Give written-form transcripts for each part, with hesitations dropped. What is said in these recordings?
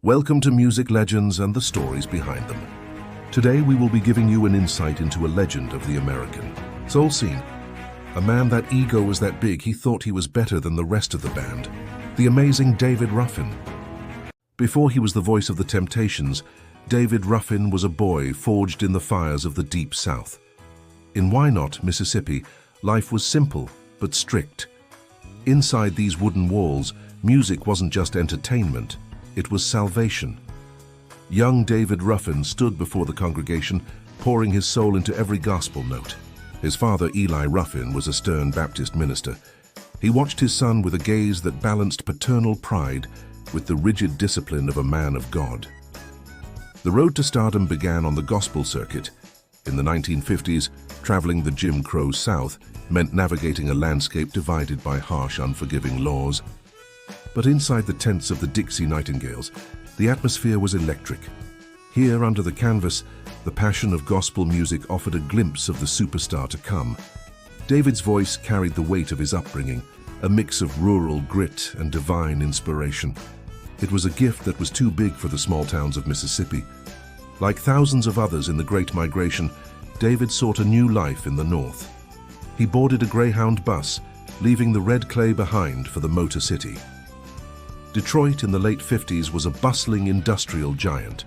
Welcome to Music Legends and the stories behind them. Today we will be giving you an insight into a legend of the American soul scene. A man that ego was that big he thought he was better than the rest of the band. The amazing David Ruffin. Before he was the voice of the Temptations, David Ruffin was a boy forged in the fires of the Deep South. In Wynot, Mississippi, life was simple but strict. Inside these wooden walls, music wasn't just entertainment. It was salvation. Young David Ruffin stood before the congregation, pouring his soul into every gospel note. His father, Eli Ruffin, was a stern Baptist minister. He watched his son with a gaze that balanced paternal pride with the rigid discipline of a man of God. The road to stardom began on the gospel circuit. In the 1950s, traveling the Jim Crow South meant navigating a landscape divided by harsh, unforgiving laws. But inside the tents of the Dixie Nightingales, the atmosphere was electric. Here, under the canvas, the passion of gospel music offered a glimpse of the superstar to come. David's voice carried the weight of his upbringing, a mix of rural grit and divine inspiration. It was a gift that was too big for the small towns of Mississippi. Like thousands of others in the Great Migration, David sought a new life in the North. He boarded a Greyhound bus, leaving the red clay behind for the Motor City. Detroit in the late 50s was a bustling industrial giant.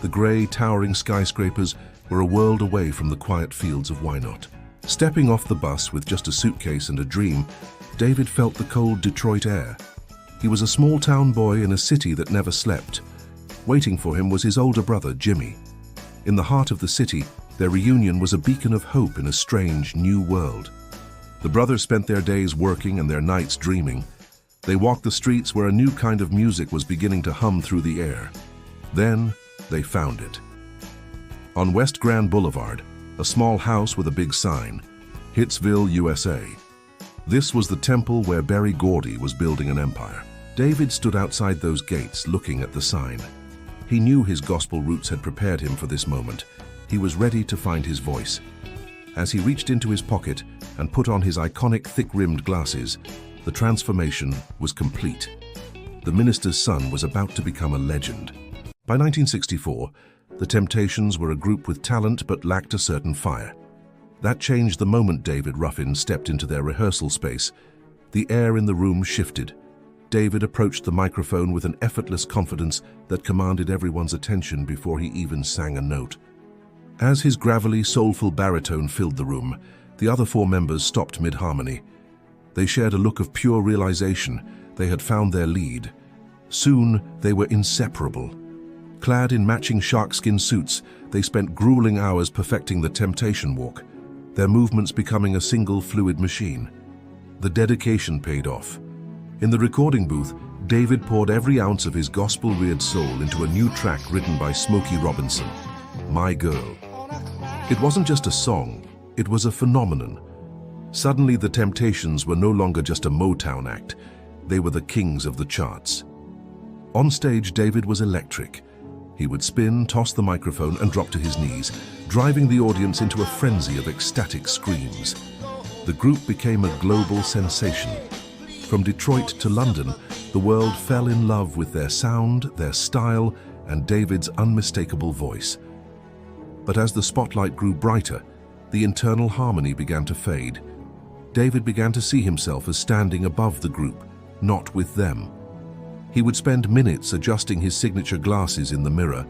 The gray, towering skyscrapers were a world away from the quiet fields of Wynot. Stepping off the bus with just a suitcase and a dream, David felt the cold Detroit air. He was a small-town boy in a city that never slept. Waiting for him was his older brother, Jimmy. In the heart of the city, their reunion was a beacon of hope in a strange, new world. The brothers spent their days working and their nights dreaming. They walked the streets where a new kind of music was beginning to hum through the air. Then, they found it. On West Grand Boulevard, a small house with a big sign, Hitsville, USA. This was the temple where Berry Gordy was building an empire. David stood outside those gates looking at the sign. He knew his gospel roots had prepared him for this moment. He was ready to find his voice. As he reached into his pocket and put on his iconic thick-rimmed glasses, the transformation was complete. The minister's son was about to become a legend. By 1964, the Temptations were a group with talent but lacked a certain fire. That changed the moment David Ruffin stepped into their rehearsal space. The air in the room shifted. David approached the microphone with an effortless confidence that commanded everyone's attention before he even sang a note. As his gravelly, soulful baritone filled the room, the other four members stopped mid-harmony. They shared a look of pure realization. They had found their lead. Soon, they were inseparable. Clad in matching sharkskin suits, they spent grueling hours perfecting the Temptation Walk, their movements becoming a single fluid machine. The dedication paid off. In the recording booth, David poured every ounce of his gospel-reared soul into a new track written by Smokey Robinson, My Girl. It wasn't just a song, it was a phenomenon. Suddenly, the Temptations were no longer just a Motown act. They were the kings of the charts. On stage, David was electric. He would spin, toss the microphone, and drop to his knees, driving the audience into a frenzy of ecstatic screams. The group became a global sensation. From Detroit to London, the world fell in love with their sound, their style, and David's unmistakable voice. But as the spotlight grew brighter, the internal harmony began to fade. David began to see himself as standing above the group, not with them. He would spend minutes adjusting his signature glasses in the mirror,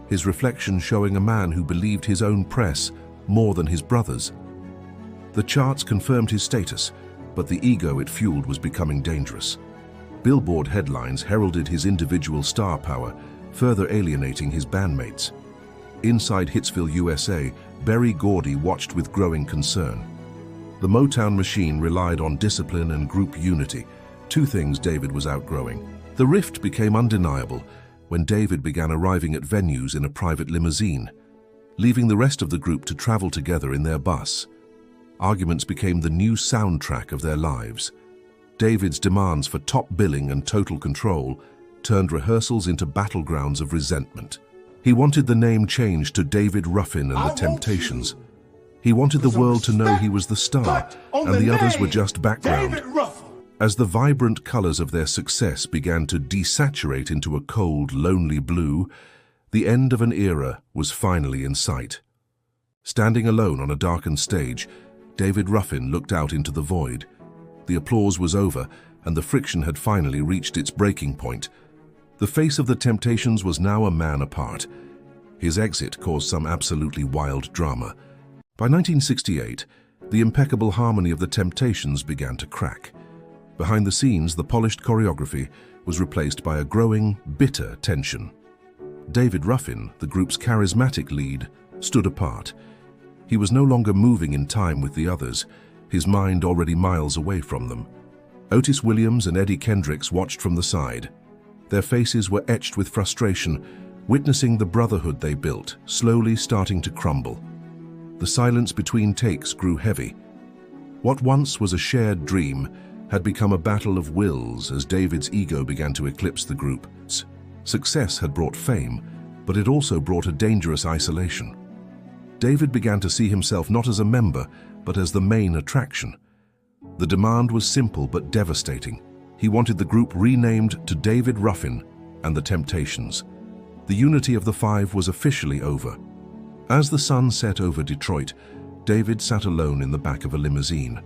his reflection showing a man who believed his own press more than his brothers. The charts confirmed his status, but the ego it fueled was becoming dangerous. Billboard headlines heralded his individual star power, further alienating his bandmates. Inside Hitsville, USA, Berry Gordy watched with growing concern. The Motown machine relied on discipline and group unity, two things David was outgrowing. The rift became undeniable when David began arriving at venues in a private limousine, leaving the rest of the group to travel together in their bus. Arguments became the new soundtrack of their lives. David's demands for top billing and total control turned rehearsals into battlegrounds of resentment. He wanted the name changed to David Ruffin and the Temptations. He wanted the world to know he was the star and the others were just background. As the vibrant colors of their success began to desaturate into a cold, lonely blue, the end of an era was finally in sight. Standing alone on a darkened stage, David Ruffin looked out into the void. The applause was over, and the friction had finally reached its breaking point. The face of the Temptations was now a man apart. His exit caused some absolutely wild drama. By 1968, the impeccable harmony of the Temptations began to crack. Behind the scenes, the polished choreography was replaced by a growing, bitter tension. David Ruffin, the group's charismatic lead, stood apart. He was no longer moving in time with the others, his mind already miles away from them. Otis Williams and Eddie Kendricks watched from the side. Their faces were etched with frustration, witnessing the brotherhood they built, slowly starting to crumble. The silence between takes grew heavy. What once was a shared dream had become a battle of wills as David's ego began to eclipse the group's. Success had brought fame, but it also brought a dangerous isolation. David began to see himself not as a member, but as the main attraction. The demand was simple but devastating. He wanted the group renamed to David Ruffin and the Temptations. The unity of the five was officially over. As the sun set over Detroit, David sat alone in the back of a limousine.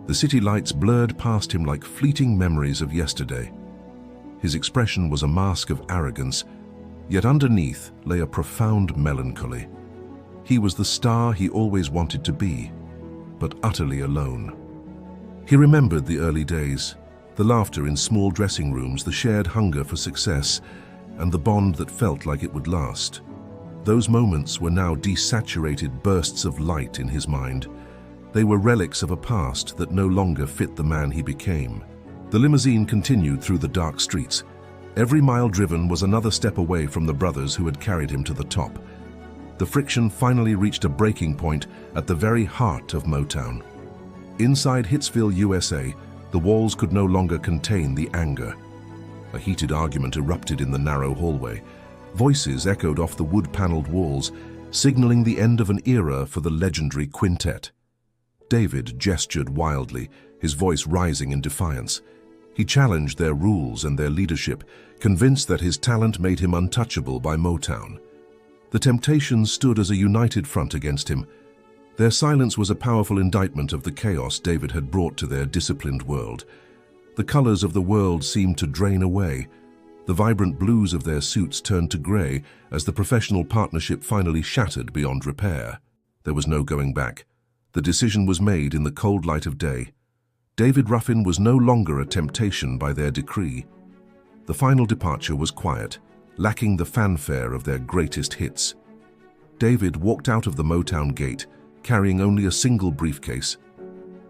The city lights blurred past him like fleeting memories of yesterday. His expression was a mask of arrogance, yet underneath lay a profound melancholy. He was the star he always wanted to be, but utterly alone. He remembered the early days, the laughter in small dressing rooms, the shared hunger for success, and the bond that felt like it would last. Those moments were now desaturated bursts of light in his mind. They were relics of a past that no longer fit the man he became. The limousine continued through the dark streets. Every mile driven was another step away from the brothers who had carried him to the top. The friction finally reached a breaking point at the very heart of Motown. Inside Hitsville, USA, the walls could no longer contain the anger. A heated argument erupted in the narrow hallway. Voices echoed off the wood-paneled walls, signaling the end of an era for the legendary quintet. David gestured wildly, his voice rising in defiance. He challenged their rules and their leadership, convinced that his talent made him untouchable by Motown. The Temptations stood as a united front against him. Their silence was a powerful indictment of the chaos David had brought to their disciplined world. The colors of the world seemed to drain away. The vibrant blues of their suits turned to gray as the professional partnership finally shattered beyond repair. There was no going back. The decision was made in the cold light of day. David Ruffin was no longer a temptation by their decree. The final departure was quiet, lacking the fanfare of their greatest hits. David walked out of the Motown gate, carrying only a single briefcase.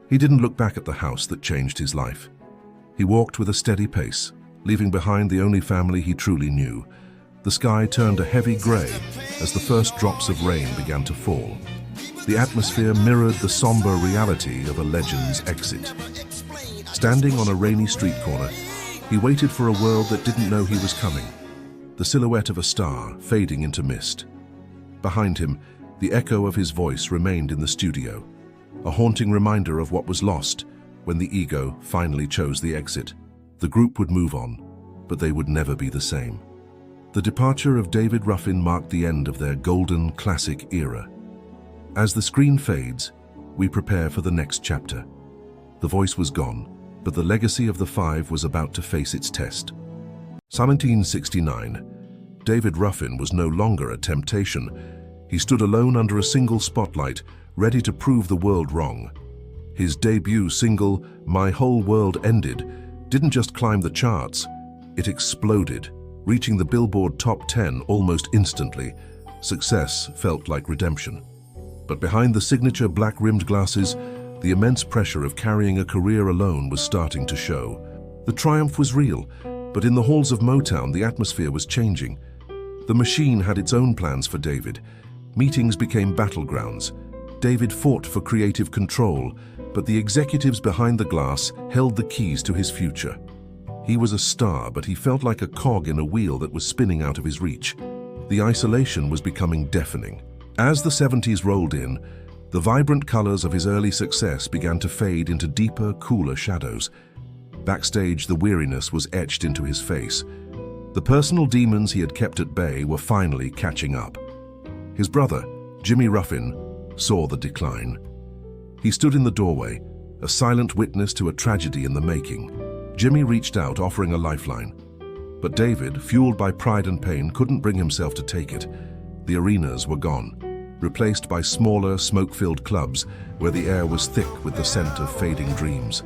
He didn't look back at the house that changed his life. He walked with a steady pace, leaving behind the only family he truly knew. The sky turned a heavy gray as the first drops of rain began to fall. The atmosphere mirrored the somber reality of a legend's exit. Standing on a rainy street corner, he waited for a world that didn't know he was coming. The silhouette of a star fading into mist. Behind him, the echo of his voice remained in the studio, a haunting reminder of what was lost when the ego finally chose the exit. The group would move on, but they would never be the same. The departure of David Ruffin marked the end of their golden classic era. As the screen fades, we prepare for the next chapter. The voice was gone, but the legacy of the five was about to face its test. 1769. David Ruffin was no longer a temptation. He stood alone under a single spotlight, ready to prove the world wrong. His debut single, My Whole World Ended, didn't just climb the charts, it exploded, reaching the Billboard Top 10 almost instantly. Success felt like redemption. But behind the signature black-rimmed glasses, the immense pressure of carrying a career alone was starting to show. The triumph was real, but in the halls of Motown, the atmosphere was changing. The machine had its own plans for David. Meetings became battlegrounds. David fought for creative control, but the executives behind the glass held the keys to his future. He was a star, but he felt like a cog in a wheel that was spinning out of his reach. The isolation was becoming deafening. As the 70s rolled in, the vibrant colors of his early success began to fade into deeper, cooler shadows. Backstage, the weariness was etched into his face. The personal demons he had kept at bay were finally catching up. His brother, Jimmy Ruffin, saw the decline. He stood in the doorway, a silent witness to a tragedy in the making. Jimmy reached out, offering a lifeline. But David, fueled by pride and pain, couldn't bring himself to take it. The arenas were gone, replaced by smaller, smoke-filled clubs where the air was thick with the scent of fading dreams.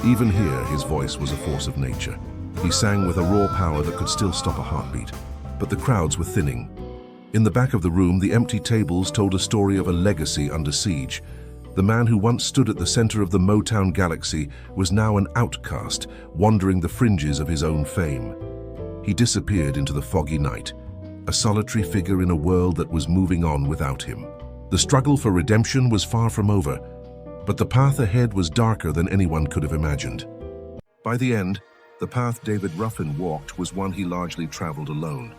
Even here, his voice was a force of nature. He sang with a raw power that could still stop a heartbeat. But the crowds were thinning. In the back of the room, the empty tables told a story of a legacy under siege. The man who once stood at the center of the Motown galaxy was now an outcast, wandering the fringes of his own fame. He disappeared into the foggy night, a solitary figure in a world that was moving on without him. The struggle for redemption was far from over, but the path ahead was darker than anyone could have imagined. By the end, the path David Ruffin walked was one he largely traveled alone.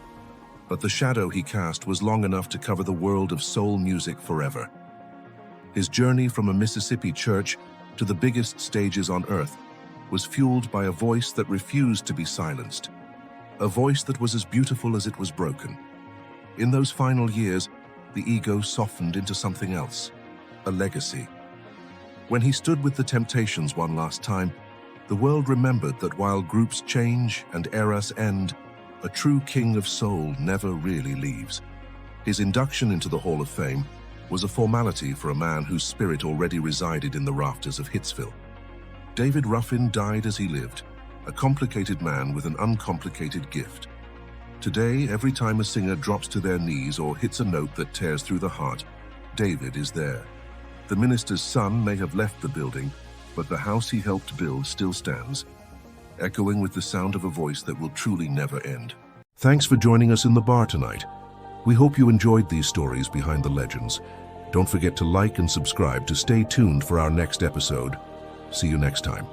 But the shadow he cast was long enough to cover the world of soul music forever. His journey from a Mississippi church to the biggest stages on earth was fueled by a voice that refused to be silenced, a voice that was as beautiful as it was broken. In those final years, the ego softened into something else, a legacy. When he stood with the Temptations one last time, the world remembered that while groups change and eras end, a true king of soul never really leaves. His induction into the Hall of Fame was a formality for a man whose spirit already resided in the rafters of Hitsville. David Ruffin died as he lived, a complicated man with an uncomplicated gift. Today, every time a singer drops to their knees or hits a note that tears through the heart, David is there. The minister's son may have left the building, but the house he helped build still stands, echoing with the sound of a voice that will truly never end. Thanks for joining us in the bar tonight. We hope you enjoyed these stories behind the legends. Don't forget to like and subscribe to stay tuned for our next episode. See you next time.